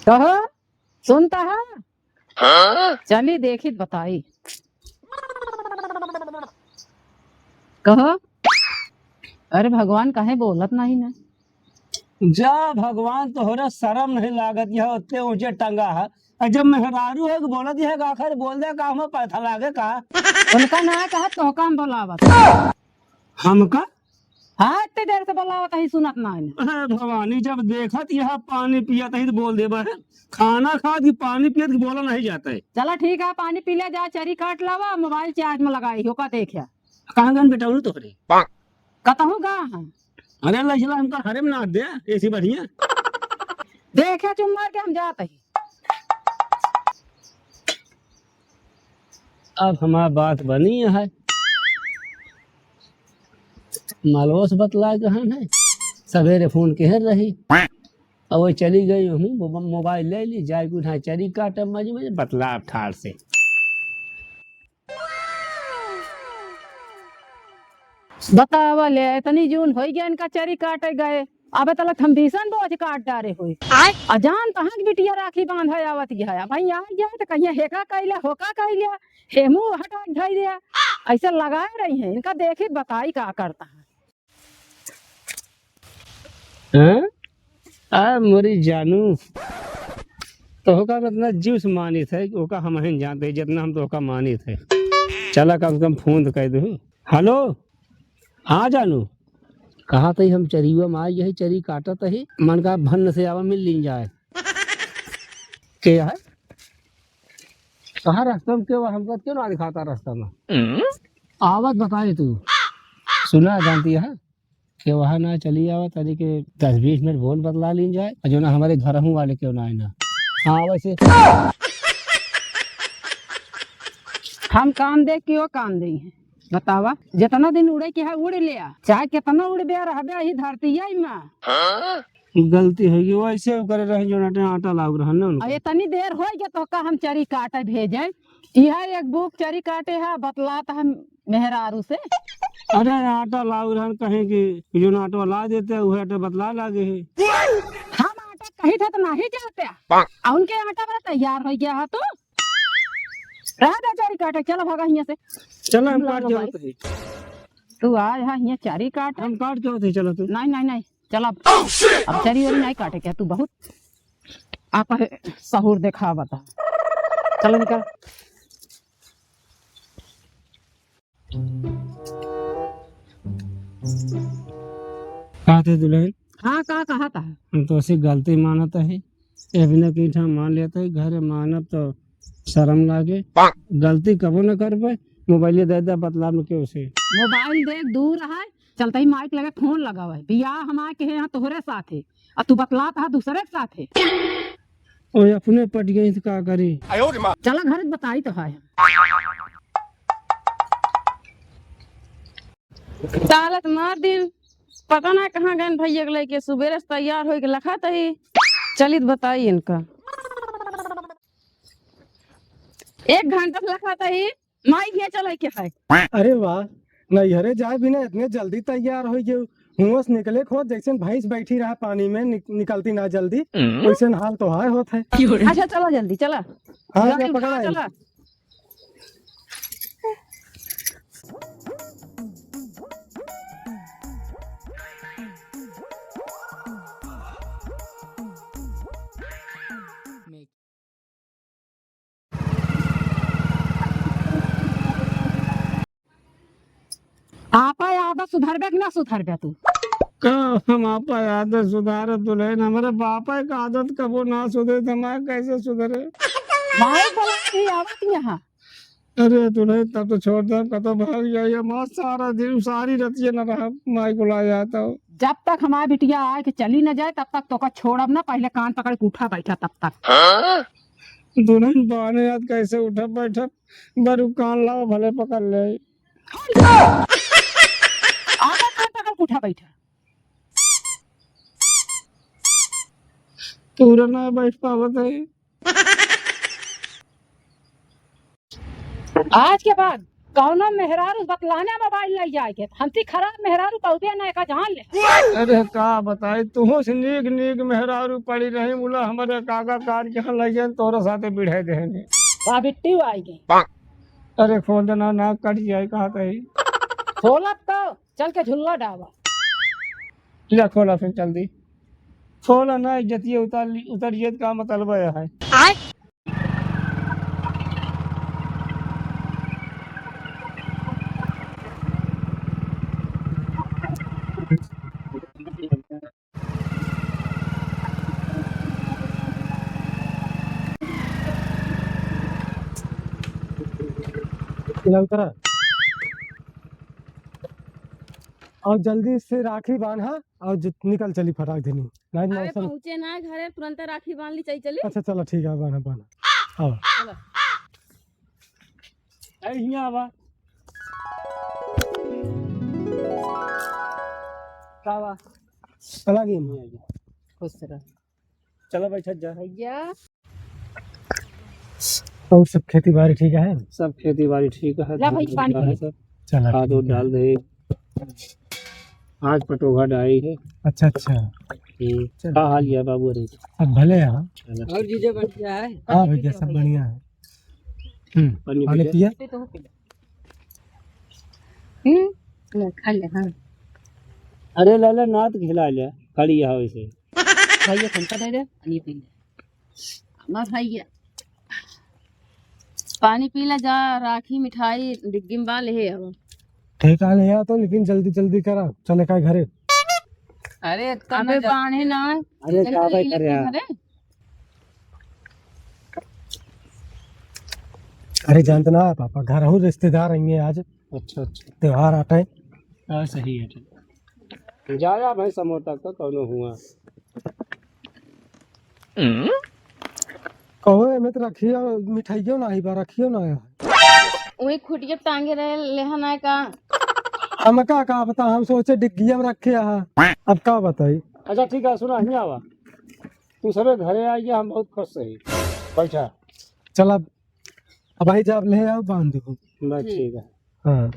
कहो सुनता है? चली देखी बताई। कहो अरे भगवान काहे बोलत नहीं ना? जा भगवान तोहरा शर्म नहीं लागत यह उतने ऊंचे टंगा है और जब मेहरारू है बोलत है आखिर बोल दे का हमें पैसा लागे का उनका ना कहा तो काम बोलावत हमका। हाँ इतने देर से बोलावत ही सुनत नहीं। अरे भवानी जब देखत यह पानी पियत है तो बोल दे बहन खाना खा कि पानी पियत कि बोला नहीं जाता है। चला ठीक है पानी पी ले जा चरी काट लावा मोबाइल चार्ज में लगाई हो का देखिया कहाँ गन बेटा तोहरे कतहू गा हाँ अरे लजला हमका हरे में ना दे ऐसी बढ़िया देखिया चुम मार के हम जाते ही। अब हमारी बात बनी है मालवस बतला कहाँ है सवेरे फोन केहर रही अब वो चली गई हूँ मोबाइल ले ली जाए कुछ चरी काट मजे मजे बतला ठार से। बतावा ले इतनी जून हो गया इनका चरी काटे गए अब तलक हम भीषण बोझ काट डारे हुए अजान कहाँ की बिटिया राखी बांध आवत गया भाई आ गया तो कहीं हेका कैला होका कैला हेमू हटा ढाई दिया ऐसा लगाए रही है इनका देखे बताई का करता है। मोरी जानू तो का मतलब जीव से मानी थे ओका हम नहीं जानते जितना हम तो का मानी थे चला कम से कम फोन कह दू। हेलो हाँ जानू कहा तही हम चरीवा में यही चरी काटत ही मन का भन्न से आवा मिल ली जाए क्या है कहा रास्ता में क्यों हमको क्यों ना दिखाता रास्ता में आवत बताए तू सुना जानती है कि वहाँ ना चली आवा तरी के 10-20 मिनट बोल बदला ली जाए जो ना हमारे घर हूँ वाले क्यों ना आए ना। हाँ वैसे हम काम देख के वो काम दे है बतावा जितना दिन उड़े के है उड़ लिया चाहे कितना उड़ बे रह ही धरती है माँ गलती होगी वैसे करे रहे जो नाटे आटा लाग रहा ना इतनी देर हो गया तो का हम चरी काटे भेजे यह एक बुक चरी काटे है बतलाता हम मेहरारू से। अरे आटा लाग रहा कहीं की जो आटा ला देते हैं वह आटा बतला लागे है हम आटा कहीं थे तो नहीं जाते उनके आटा बड़ा तैयार हो गया है तो रह दे चरी काटे चलो भागा यहाँ से चलो हम काट के होते तू आज हाँ यहाँ चरी काट हम काट के होते चलो तू नहीं नहीं नहीं चल अब चरी वरी नहीं काटे क्या तू बहुत आप सहूर देखा बता चलो निकल। कहा थे दुल्हन हाँ कहा था हम तो ऐसी गलती मानत है बिना की मान लेते है घर मानब तो शर्म लागे गलती कबो न कर पाए मोबाइल दे दे बतला में क्यों से मोबाइल देख दूर है चलते ही माइक लगे फोन लगा हुआ है बियाह हमारे के यहाँ तोहरे साथ है और तू बतला था दूसरे के साथ है और अपने पट गई तो क्या करी चला घर बताई तो है चालत मार दिन पता ना कहाँ गए भैया के लेके सुबह से तैयार हो के लखा तही चलित बताई इनका 1 घंटा से लखा तही माई ये चले के है। अरे वाह नैहरे जाए बिना इतने जल्दी तैयार हो गए हुआ निकले खो जैसे भैंस बैठी रहा पानी में निकलती ना जल्दी वैसे हाल तो हाय होता है। अच्छा चलो जल्दी चला हाँ पकड़ा चला आपा आदत सुधरबे कि ना सुधरबे तू हम आपा आदत सुधार दुल्हन हमारे बापा का आदत कबो ना सुधरे हमारे कैसे सुधरे माई बोला कि आवत यहाँ अरे दुल्हन तब तो छोड़ दे कतो भाग जाइए माँ सारा दिन सारी रतिया न रहा माई को ला जाता हूँ जब तक हमारी बिटिया आए कि चली न जाए तब तक तो का छोड़ब ना पहले कान पकड़ के उठा बैठा तब तक दुल्हन बहाने याद कैसे उठा बैठा बरू कान लाओ भले पकड़ ले आधा कान पकड़ के उठा बैठा पूरा ना बैठ पावत है आज के बाद कौनो मेहरारू बतलाने मोबाइल ले जाए के हमती खराब मेहरारू कहते ना का जान ले। अरे का बताई तुहो से नीक नीक मेहरारू पड़ी रही बोला हमारे काका कार के लगे तोरा साथे बिढ़े देने। बा बिट्टी आएगी। अरे खोल देना ना कट जाए कहा कही। खोलत तो चल के झुल्ला डावा। ले खोला फिर जल्दी खोला ना इज्जतिये उतरिए का मतलब है। उतरा और जल्दी से राखी बांधा और निकल चली फटाक देनी नहीं अरे मौसम। पहुँचे ना घरे तुरंत राखी बांध ली चली। अच्छा चलो ठीक है बांधा बांधा आओ यहाँ आवा कावा चला गई खुश रह चलो भाई छत जा। भैया। और सब खेती बाड़ी ठीक है सब खेती बाड़ी ठीक है। ला भाई पानी है सब चला खाद ठीक है। डाल दे आज पटोगा डाई है। अच्छा अच्छा क्या हाल है बाबू रे। सब भले यहाँ और जीजे बढ़िया है। हाँ भैया सब बढ़िया है। पानी पिया तो ले खा ले। हाँ अरे लाला नात खिला ले खड़ी है वैसे। भैया ठंडा दे दे पानी पी ले मैं भैया पानी पी ले जा। राखी मिठाई डिग्गी में बा ले अब। ठीक है ले तो लेकिन जल्दी जल्दी करा चले का घरे। अरे अबे पानी ना अरे क्या भाई कर रहा। अरे जानते ना पापा घर हूँ रिश्तेदार आएंगे आज अच्छा अच्छा त्योहार आता है। हाँ सही है ठीक जाया भाई समोर तक तो कौनो हुआ। कहो में तो रखियो मिठाइयों ना ही बा रखियो ना वही खुटिया टांगे रहे लेहना का। हम का बता हम सोचे डिग्गिया में रखे यहाँ अब का बताई। अच्छा ठीक है सुना नहीं आवा तू सबे घरे आइए हम बहुत खुश रही बैठा। चल अब भाई जब ले आओ बांध दो। बस ठीक है। हाँ